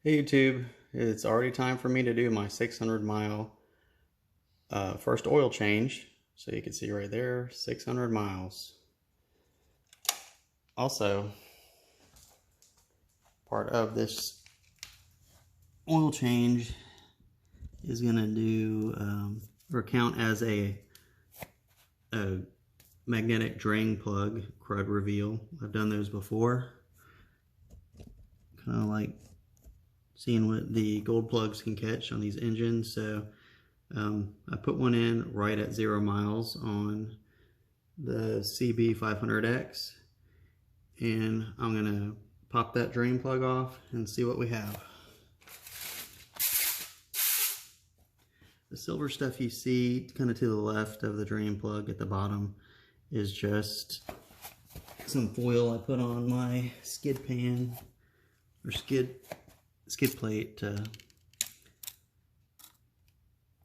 Hey YouTube, it's already time for me to do my 600-mile first oil change. So you can see right there, 600 miles. Also, part of this oil change is going to do or count as a magnetic drain plug crud reveal. I've done those before. Kind of like seeing what the gold plugs can catch on these engines. So I put one in right at 0 miles on the CB500X, and I'm gonna pop that drain plug off and see what we have. The silver stuff you see kind of to the left of the drain plug at the bottom is just some foil I put on my skid pan or skid plate to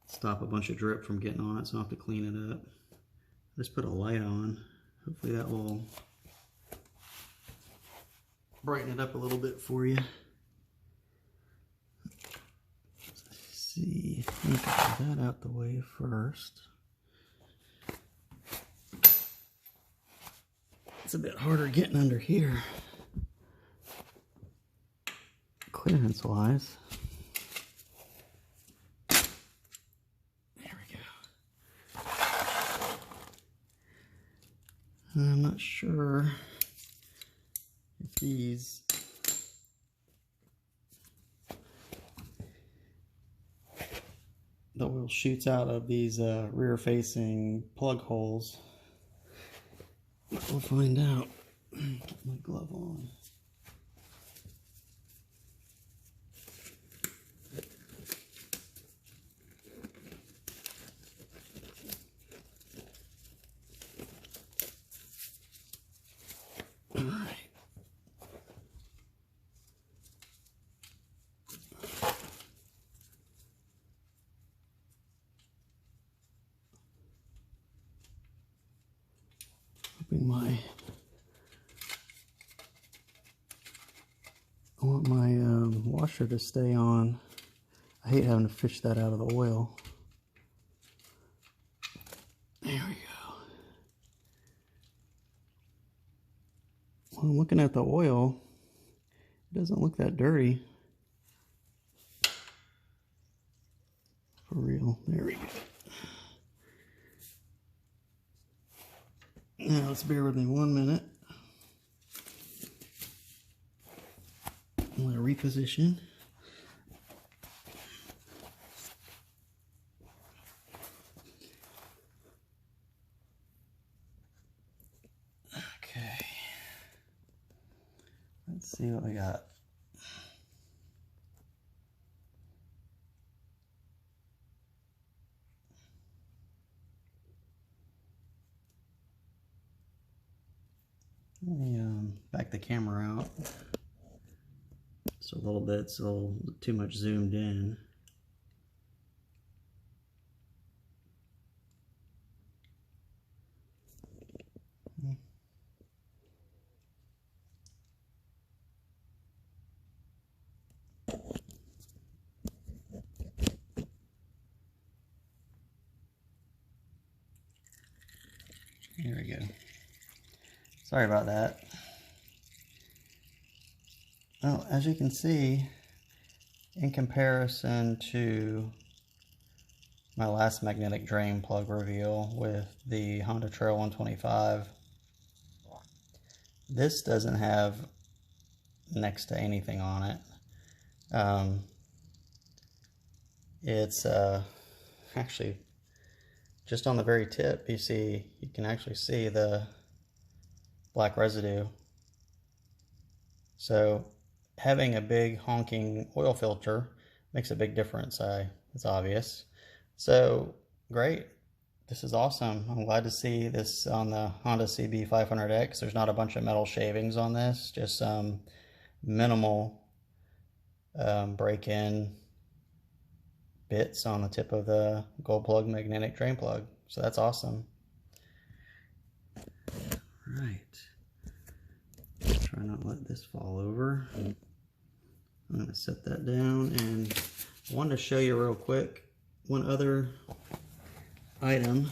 stop a bunch of drip from getting on it, so I don't have to clean it up. Just put a light on. Hopefully that will brighten it up a little bit for you. Let's see, let me get that out the way first. It's a bit harder getting under here, clearance wise. There we go. I'm not sure if these the oil shoots out of these rear facing plug holes. We'll find out. Get my glove on. All right. I want my washer to stay on. I hate having to fish that out of the oil. There we go. When I'm looking at the oil, it doesn't look that dirty. For real. There we go. Now let's bear with me 1 minute. I'm going to reposition. Okay. Let's see what we got. Let me back the camera out. So a little bit, so too much zoomed in. There we go. Sorry about that. Well, as you can see, in comparison to my last magnetic drain plug reveal with the Honda Trail 125, this doesn't have next to anything on it. It's actually just on the very tip. You can actually see the black residue. So having a big honking oil filter makes a big difference. It's obvious. So great. This is awesome. I'm glad to see this on the Honda CB500X. There's not a bunch of metal shavings on this, just some minimal break-in bits on the tip of the gold plug magnetic drain plug. So that's awesome. Right. Try not to let this fall over. I'm going to set that down, and I wanted to show you real quick one other item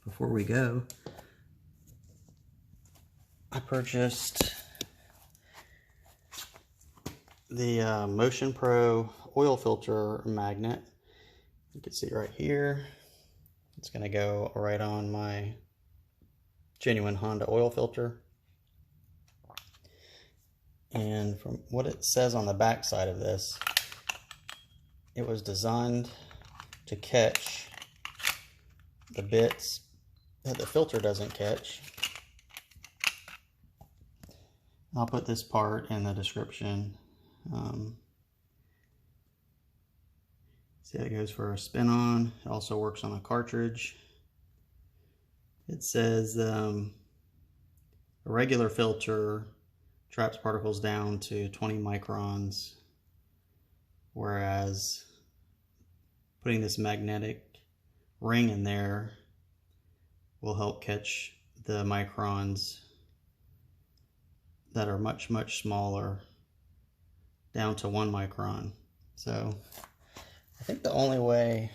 before we go. I purchased the Motion Pro oil filter magnet. You can see right here. It's going to go right on my genuine Honda oil filter. And from what it says on the back side of this, it was designed to catch the bits that the filter doesn't catch. I'll put this part in the description. See how it goes for a spin-on. It also works on a cartridge. It says a regular filter traps particles down to 20 microns, whereas putting this magnetic ring in there will help catch the microns that are much, much smaller, down to 1 micron. So I think the only way,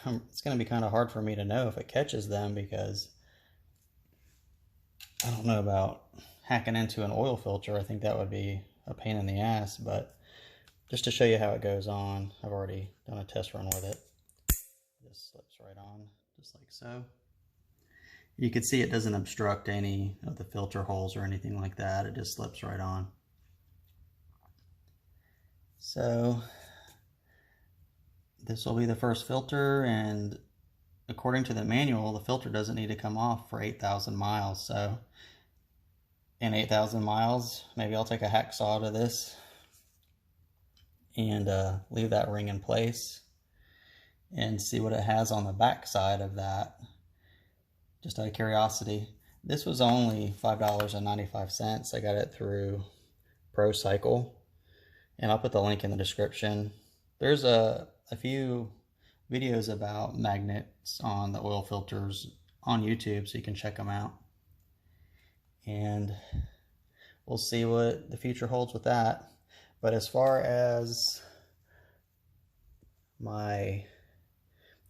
it's going to be kind of hard for me to know if it catches them, because I don't know about hacking into an oil filter. I think that would be a pain in the ass, but just to show you how it goes on, I've already done a test run with it. It just slips right on, just like so. You can see it doesn't obstruct any of the filter holes or anything like that. It just slips right on. So this will be the first filter, and according to the manual, the filter doesn't need to come off for 8,000 miles. So in 8,000 miles, maybe I'll take a hacksaw to this and leave that ring in place and see what it has on the back side of that, just out of curiosity. This was only $5.95. I got it through ProCycle, and I'll put the link in the description. There's a few videos about magnets on the oil filters on YouTube, so you can check them out. And we'll see what the future holds with that. But as far as my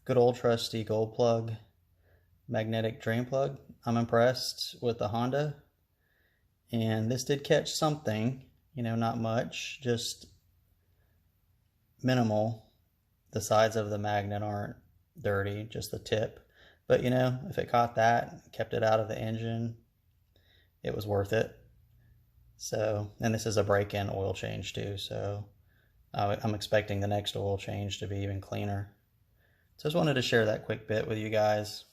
good old trusty gold plug magnetic drain plug, I'm impressed with the Honda. And this did catch something, you know, not much, just minimal. The sides of the magnet aren't dirty, just the tip. But you know, if it caught that, kept it out of the engine, it was worth it. So, and this is a break-in oil change too, so I'm expecting the next oil change to be even cleaner. So I just wanted to share that quick bit with you guys.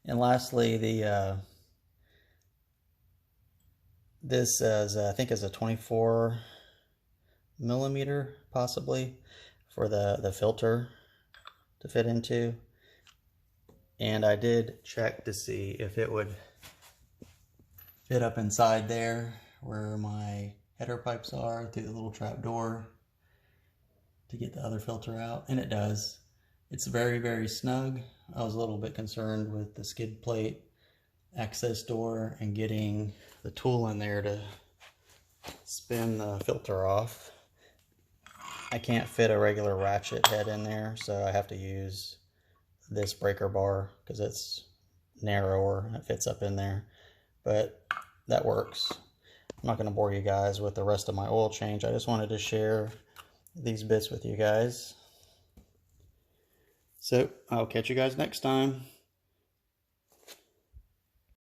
And lastly, this is, I think, is a 24 millimeter possibly for the filter to fit into. And I did check to see if it would fit up inside there where my header pipes are through the little trap door to get the other filter out, and it does. It's very, very snug. I was a little bit concerned with the skid plate access door and getting the tool in there to spin the filter off. I can't fit a regular ratchet head in there, so I have to use this breaker bar because it's narrower and it fits up in there. But that works. I'm not going to bore you guys with the rest of my oil change. I just wanted to share these bits with you guys. So I'll catch you guys next time.